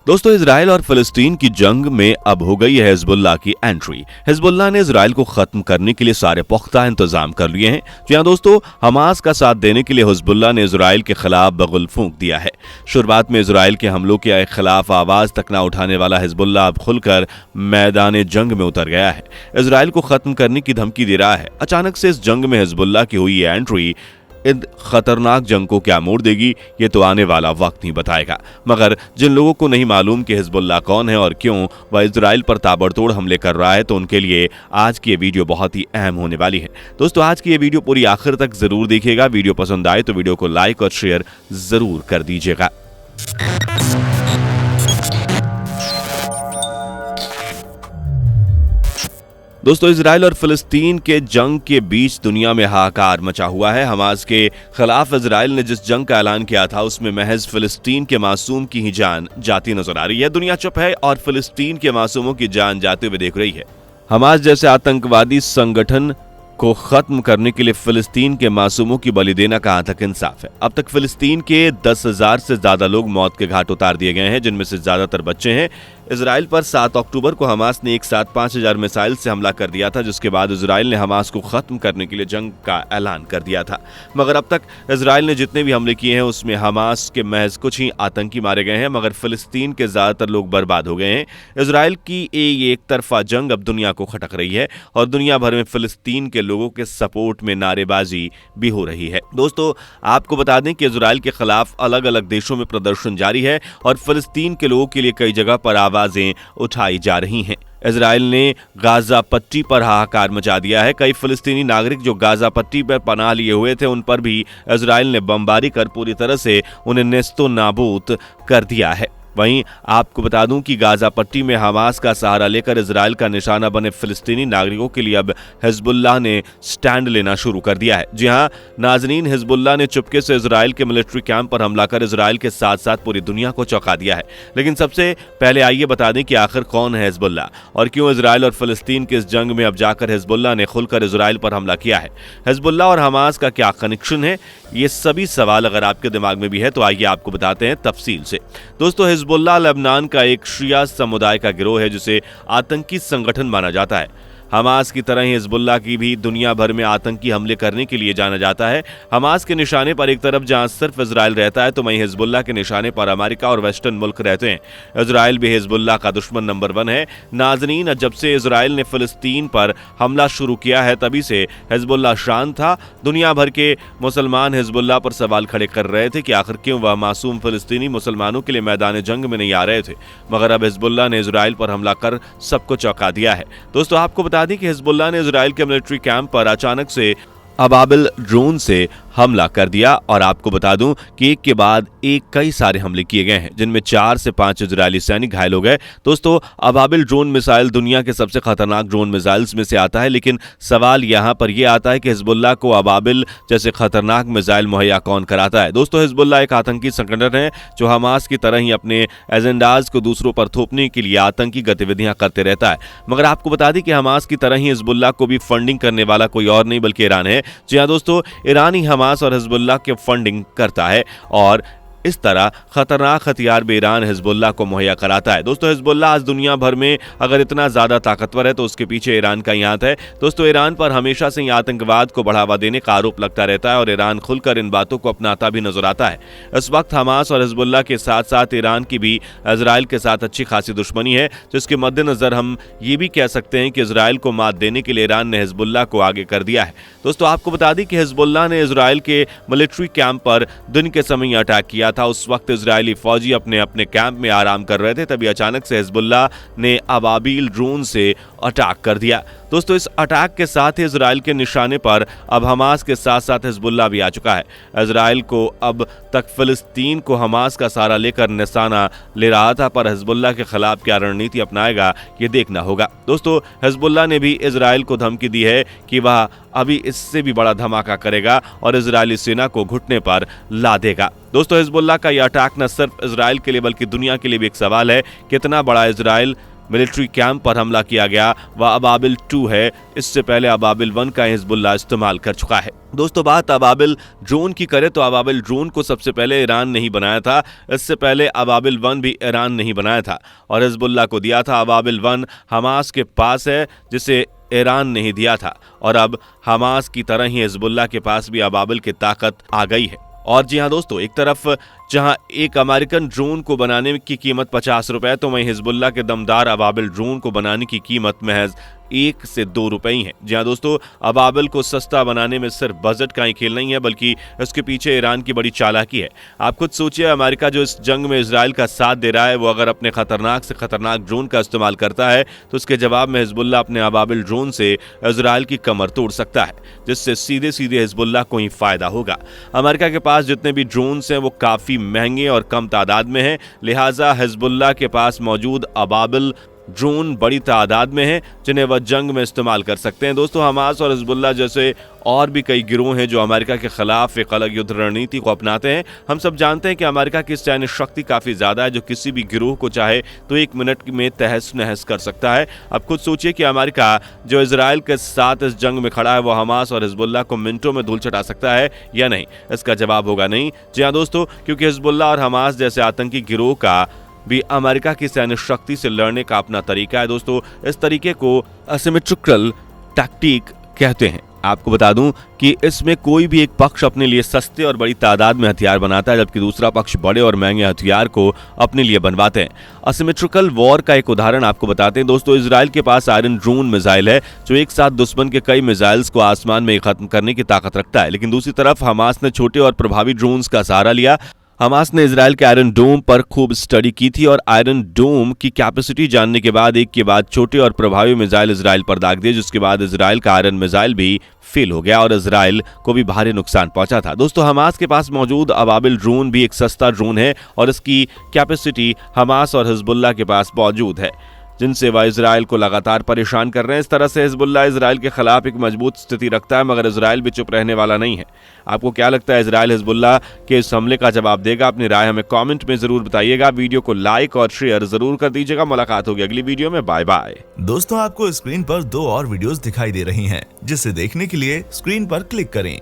दोस्तों, इजराइल और फिलिस्तीन की जंग में अब हो गई है हिजबुल्लाह की एंट्री। हिजबुल्लाह ने इजराइल को खत्म करने के लिए सारे पुख्ता इंतजाम कर लिए हैं। जी हां दोस्तों, हमास का साथ देने के लिए हिजबुल्लाह ने इजराइल के खिलाफ बगुल फूंक दिया है। शुरुआत में इजराइल के हमलों के खिलाफ आवाज तक न उठाने वाला हिजबुल्लाह अब खुलकर मैदान जंग में उतर गया है। इजराइल को खत्म करने की धमकी दे रहा है। अचानक से इस जंग में हिजबुल्लाह की हुई एंट्री इन खतरनाक जंग को क्या मोड़ देगी, ये तो आने वाला वक्त ही बताएगा। मगर जिन लोगों को नहीं मालूम कि हिजबुल्लाह कौन है और क्यों वह इजराइल पर ताबड़तोड़ हमले कर रहा है, तो उनके लिए आज की ये वीडियो बहुत ही अहम होने वाली है। दोस्तों, आज की ये वीडियो पूरी आखिर तक जरूर देखिएगा। वीडियो पसंद आए तो वीडियो को लाइक और शेयर जरूर कर दीजिएगा। दोस्तों, इजराइल और फिलिस्तीन के जंग के बीच दुनिया में हाहाकार मचा हुआ है। हमास के खिलाफ इजराइल ने जिस जंग का ऐलान किया था उसमें महज फिलिस्तीन के मासूम की ही जान जाती नजर आ रही है। दुनिया चुप है और फिलिस्तीन के मासूमों की जान जाते हुए देख रही है। हमास जैसे आतंकवादी संगठन को खत्म करने के लिए फिलिस्तीन के मासूमों की बलि देना कहां तक इंसाफ है। अब तक फिलिस्तीन के 10,000 से ज्यादा लोग मौत के घाट उतार दिए गए हैं, जिनमें से ज्यादातर बच्चे हैं। इजराइल पर 7 अक्टूबर को हमास ने एक साथ 5,000 मिसाइल से हमला कर दिया था, जिसके बाद इजराइल ने हमास को खत्म करने के लिए जंग का ऐलान कर दिया था। मगर अब तक इजराइल ने जितने भी हमले किए हैं उसमें हमास के महज कुछ ही आतंकी मारे गए हैं, मगर फिलिस्तीन के ज्यादातर लोग बर्बाद हो गए हैं। इजराइल की एक तरफा जंग अब दुनिया को खटक रही है और दुनिया भर में फिलिस्तीन के लोगों के सपोर्ट में नारेबाजी भी हो रही है। दोस्तों, आपको बता दें कि इजराइल के खिलाफ अलग अलग देशों में प्रदर्शन जारी है और फिलिस्तीन के लोगों के लिए कई जगह पर आवाजें उठाई जा रही हैं। इजराइल ने गाजा पट्टी पर हाहाकार मचा दिया है। कई फिलिस्तीनी नागरिक जो गाजा पट्टी पर पनाह लिए हुए थे, उन पर भी इजराइल ने बमबारी कर पूरी तरह से उन्हें नेस्तो नाबूद कर दिया है। वहीं आपको बता दूं कि गाजा पट्टी में हमास का सहारा लेकर इजराइल का निशाना बने फिलिस्तीनी नागरिकों के लिए अब हिजबुल्लाह ने स्टैंड लेना शुरू कर दिया है। जी हां नाजरीन, हिजबुल्लाह ने चुपके से इजराइल के मिलिट्री कैंप पर हमला कर इजराइल के साथ साथ पूरी दुनिया को चौंका दिया है। लेकिन सबसे पहले आइए बता दें कि आखिर कौन है हिजबुल्लाह और क्यों इजराइल और फिलिस्तीन के इस जंग में अब जाकर हिजबुल्लाह ने खुलकर इजराइल पर हमला किया है। हिजबुल्लाह और हमास का क्या कनेक्शन है, ये सभी सवाल अगर आपके दिमाग में भी है तो आइए आपको बताते हैं तफसील से। दोस्तों, हिजबुल्लाह लेबनान का एक शिया समुदाय का गिरोह है जिसे आतंकी संगठन माना जाता है। हमास की तरह ही हिजबुल्लाह की भी दुनिया भर में आतंकी हमले करने के लिए जाना जाता है। हमास के निशाने पर एक तरफ जहां सिर्फ इजराइल रहता है, तो वहीं हिजबुल्लाह के निशाने पर अमेरिका और वेस्टर्न मुल्क रहते हैं। इजराइल भी हिजबुल्लाह का दुश्मन नंबर 1 है। नाजरीन, जब से इजराइल ने फिलिस्तीन पर हमला शुरू किया है तभी से हिजबुल्लाह शांत था। दुनिया भर के मुसलमान हिजबुल्लाह पर सवाल खड़े कर रहे थे कि आखिर क्यों वह मासूम फिलिस्तीनी मुसलमानों के लिए मैदान जंग में नहीं आ रहे थे। मगर अब हिजबुल्लाह ने इजराइल पर हमला कर सबको चौंका दिया है। दोस्तों, आपको बता दें कि हिजबुल्लाह ने इजराइल के मिलिट्री कैंप पर अचानक से अबाबिल ड्रोन से हमला कर दिया और आपको बता दूं कि एक के बाद एक कई सारे हमले किए गए हैं, जिनमें 4 से 5 इजरायली सैनिक घायल हो गए। दोस्तों, अबाबिल ड्रोन मिसाइल दुनिया के सबसे खतरनाक ड्रोन मिसाइल्स में से आता है, लेकिन सवाल यहां पर यह आता है कि हिजबुल्लाह को अबाबिल जैसे खतरनाक मिसाइल मुहैया कौन कराता है। दोस्तों, हिजबुल्लाह एक आतंकी संगठन है जो हमास की तरह ही अपने एजेंडाज को दूसरों पर थोपने के लिए आतंकी गतिविधियां करते रहता है। मगर आपको बता दें कि हमास की तरह ही हिजबुल्लाह को भी फंडिंग करने वाला कोई और नहीं बल्कि ईरान है। जी हां दोस्तों, ईरान ही हमास और हिजबुल्लाह के फंडिंग करता है और इस तरह खतरनाक हथियार भी ईरान हिजबुल्लाह को मुहैया कराता है। दोस्तों, हिजबुल्लाह आज दुनिया भर में अगर इतना ज्यादा ताकतवर है तो उसके पीछे ईरान का ही हाथ है। दोस्तों, ईरान पर हमेशा से ही आतंकवाद को बढ़ावा देने का आरोप लगता रहता है और ईरान खुलकर इन बातों को अपनाता भी नजर आता है। इस वक्त हमास और हिजबुल्लाह के साथ साथ ईरान की भी इजराइल के साथ अच्छी खासी दुश्मनी है, जिसके मद्देनजर हम ये भी कह सकते हैं कि इजराइल को मात देने के लिए ईरान ने हिजबुल्लाह को आगे कर दिया है। दोस्तों, आपको बता दें कि हिजबुल्लाह ने इजराइल के मिलिट्री कैंप पर दिन के समय अटैक किया था। उस वक्त इजरायली फौजी अपने अपने कैंप में आराम कर रहे थे, तभी अचानक से हिजबुल्लाह ने अबाबिल ड्रोन से अटैक कर दिया। दोस्तों, इस अटैक के साथ ही इजराइल के निशाने पर अब हमास के साथ साथ हिजबुल्लाह भी आ चुका है। इजराइल को अब तक फिलिस्तीन को हमास का सहारा लेकर निशाना ले रहा था, पर हिजबुल्लाह के खिलाफ क्या रणनीति अपनाएगा ये देखना होगा। दोस्तों, हिजबुल्लाह ने भी इजराइल को धमकी दी है कि वह अभी इससे भी बड़ा धमाका करेगा और इजरायली सेना को घुटने पर ला देगा। दोस्तों, हिजबुल्लाह का यह अटैक न सिर्फ इजराइल के लिए बल्कि दुनिया के लिए भी एक सवाल है, कितना बड़ा इजराइल मिलिट्री कैंप पर हमला किया गया वह अबाबिल 2 है। इससे पहले अबाबिल 1 का हिजबुल्लाह इस्तेमाल कर चुका है। दोस्तों बात अबाबिल ड्रोन की करें तो अबाबिल ड्रोन को सबसे पहले ईरान नहीं बनाया था। इससे पहले अबाबिल 1 भी ईरान नहीं बनाया था और हिजबुल्लाह को दिया था। अबाबिल 1 हमास के पास है जिसे ईरान नहीं दिया था और अब हमास की तरह ही हिजबुल्लाह के पास भी अबाबिल की ताकत आ गई है। और जी हाँ दोस्तों, एक तरफ जहां एक अमेरिकन ड्रोन को बनाने की कीमत 50 रुपए तो वहीं हिजबुल्लाह के दमदार अबाबिल ड्रोन को बनाने की कीमत महज 1 से 2 रुपए ही है। जी हाँ दोस्तों, अबाबिल को सस्ता बनाने में सिर्फ बजट का ही खेल नहीं है बल्कि इसके पीछे ईरान की बड़ी चालाकी है। आप खुद सोचिए, अमेरिका जो इस जंग में इजराइल का साथ दे रहा है वो अगर अपने खतरनाक से खतरनाक ड्रोन का इस्तेमाल करता है तो उसके जवाब में हिजबुल्लाह अपने अबाबिल ड्रोन से इजराइल की कमर तोड़ सकता है, जिससे सीधे सीधे हिजबुल्लाह को ही फायदा होगा। अमेरिका के पास जितने भी ड्रोन्स हैं वो काफी महंगे और कम तादाद में हैं, लिहाजा हिजबुल्लाह के पास मौजूद अबाबिल ड्रोन बड़ी तादाद में हैं जिन्हें वह जंग में इस्तेमाल कर सकते हैं। दोस्तों हमास और हिजबुल्लाह जैसे और भी कई गिरोह हैं जो अमेरिका के खिलाफ एक अलग युद्ध रणनीति को अपनाते हैं। हम सब जानते हैं कि अमेरिका की सैन्य शक्ति काफी ज्यादा है जो किसी भी गिरोह को चाहे तो 1 मिनट में तहस नहस कर सकता है। अब खुद सोचिए कि अमेरिका जो इजराइल के साथ इस जंग में खड़ा है वो हमास और हिजबुल्लाह को मिनटों में धूल चटा सकता है या नहीं? इसका जवाब होगा नहीं। जी हाँ दोस्तों, क्योंकि हिजबुल्लाह और हमास जैसे आतंकी गिरोह का भी अमेरिका की सैन्य शक्ति से लड़ने का अपना तरीका है। दोस्तों इस तरीके को असिमेट्रिकल टैक्टिक कहते हैं। आपको बता दूं कि इसमें कोई भी एक पक्ष अपने लिए सस्ते और बड़ी तादाद में हथियार बनाता है जबकि दूसरा पक्ष बड़े और महंगे हथियार को अपने लिए बनवाते हैं। असिमेट्रिकल वॉर का एक उदाहरण आपको बताते हैं। दोस्तों इजराइल के पास आयरन ड्रोन मिसाइल है जो एक साथ दुश्मन के कई मिसाइल्स को आसमान में खत्म करने की ताकत रखता है, लेकिन दूसरी तरफ हमास ने छोटे और प्रभावी ड्रोन्स का सहारा लिया। हमास ने इजराइल के आयरन डोम पर खूब स्टडी की थी और आयरन डोम की कैपेसिटी जानने के बाद एक के बाद छोटे और प्रभावी मिसाइल इजराइल पर दाग दिए, जिसके बाद इजराइल का आयरन मिसाइल भी फेल हो गया और इजराइल को भी भारी नुकसान पहुंचा था। दोस्तों हमास के पास मौजूद अबाबिल ड्रोन भी एक सस्ता ड्रोन है और इसकी कैपेसिटी हमास और हिजबुल्लाह के पास मौजूद है, जिनसे वह इजराइल को लगातार परेशान कर रहे हैं। इस तरह से हिजबुल्लाह इजराइल के खिलाफ एक मजबूत स्थिति रखता है, मगर इजराइल भी चुप रहने वाला नहीं है। आपको क्या लगता है, इजराइल हिजबुल्लाह के इस हमले का जवाब देगा? अपनी राय हमें कमेंट में जरूर बताइएगा। वीडियो को लाइक और शेयर जरूर कर दीजिएगा। मुलाकात होगी अगली वीडियो में। Bye bye. दोस्तों आपको स्क्रीन पर 2 और वीडियोस दिखाई दे रही हैं, जिसे देखने के लिए स्क्रीन पर क्लिक करें।